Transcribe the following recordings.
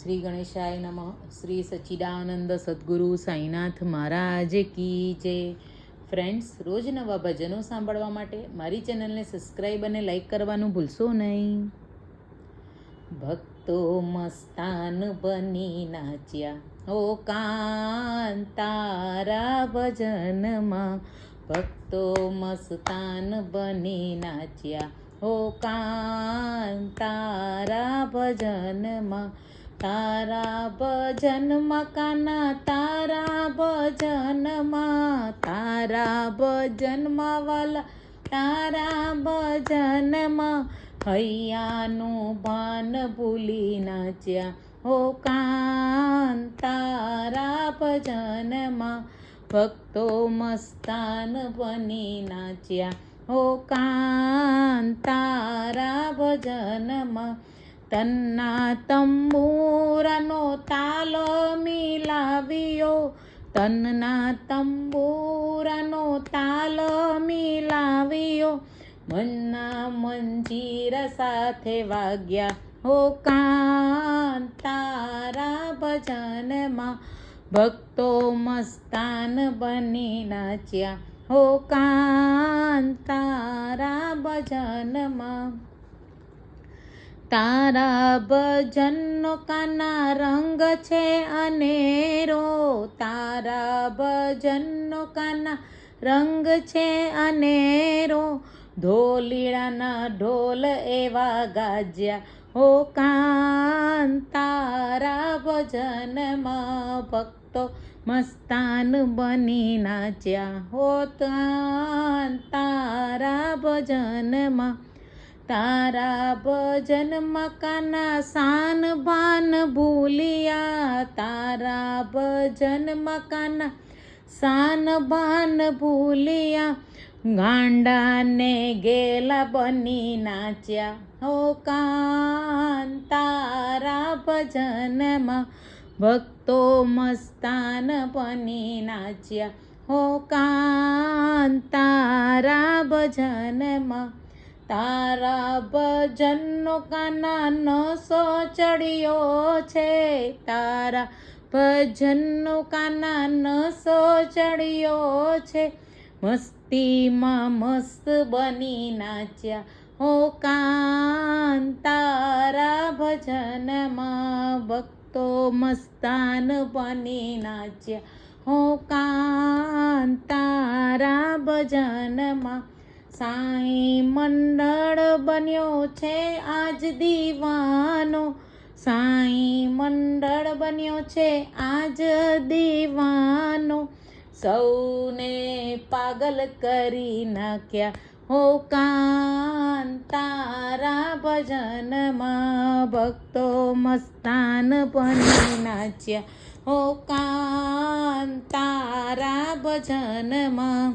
શ્રી ગણેશાય નમઃ. શ્રી સચ્ચિદાનંદ સદ્ગુરુ સાંઈનાથ મહારાજ કી જય. ફ્રેન્ડ્સ, રોજ નવા ભજનો સાંભળવા માટે મારી ચેનલને સબસ્ક્રાઈબ અને લાઈક કરવાનું ભૂલશો નહીં. ભક્તો મસ્તાન બની નાચ્યા ઓ કાંતારા ભજનમાં. ભક્તો મસ્તાન બની નાચ્યા ઓ કાંતારા ભજનમાં. તારા ભજનમાં કાના તારા ભજનમાં, તારા ભજનમાં વાલા તારા ભજનમાં. હૈયાનું ભાન ભૂલી નાચ્યા ઓ કાંતારા ભજનમાં. ભક્તો મસ્તાન બની નાચ્યા ઓ કાંતારા ભજનમાં. તન્ના તંબુરાનો તાલો મિલાવ્યો, તન્ના તંબુરાનો તાલો મિલાવ્યો. મનના મંજીર સાથે વાગ્યા ઓ કાંતારા ભજનમાં. ભક્તો મસ્તાન બની નાચ્યા ઓ કાંતારા ભજનમાં. તારા ભજનનો કાના રંગ છે અનેરો, તારા ભજનનો કાના રંગ છે અનેરો. ઢોલીડાના ઢોલ એવા ગાજ્યા ઓ કાંતારા ભજનમાં. ભક્તો મસ્તાન બની નાચ્યા ઓ કાંતારા ભજનમાં. તારા ભજનમાં કાના શાન ભાન ભૂલિયા, તારા ભજનમાં કાના શાન ભાન ભૂલિયા. ગાંડાને ગેલા બની નાચ્યા ઓ કાંતારા ભજનમાં. ભક્તો મસ્તાન બની નાચ્યા ઓ કાંતારા ભજનમાં. તારા ભજનનો કાના નશો ચડ્યો છે, તારા ભજનનો કાના નશો ચડ્યો છે. મસ્તીમાં મસ્ત બની નાચ્યા ઓ કાંતારા ભજનમાં. ભક્તો મસ્તાન બની નાચ્યા ઓ કાંતારા ભજનમાં. સાંઈ મંડળ બન્યો છે આજ દીવાનો, સાંઈ મંડળ બન્યો છે આજ દીવાનો. સૌને પાગલ કરી નાખ્યા ઓ કાંતારા ભજનમાં. ભક્તો મસ્તાન બની નાચ્યા ઓ કાંતારા ભજનમાં.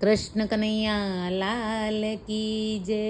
કૃષ્ણ કનૈયા લાલ કી જય.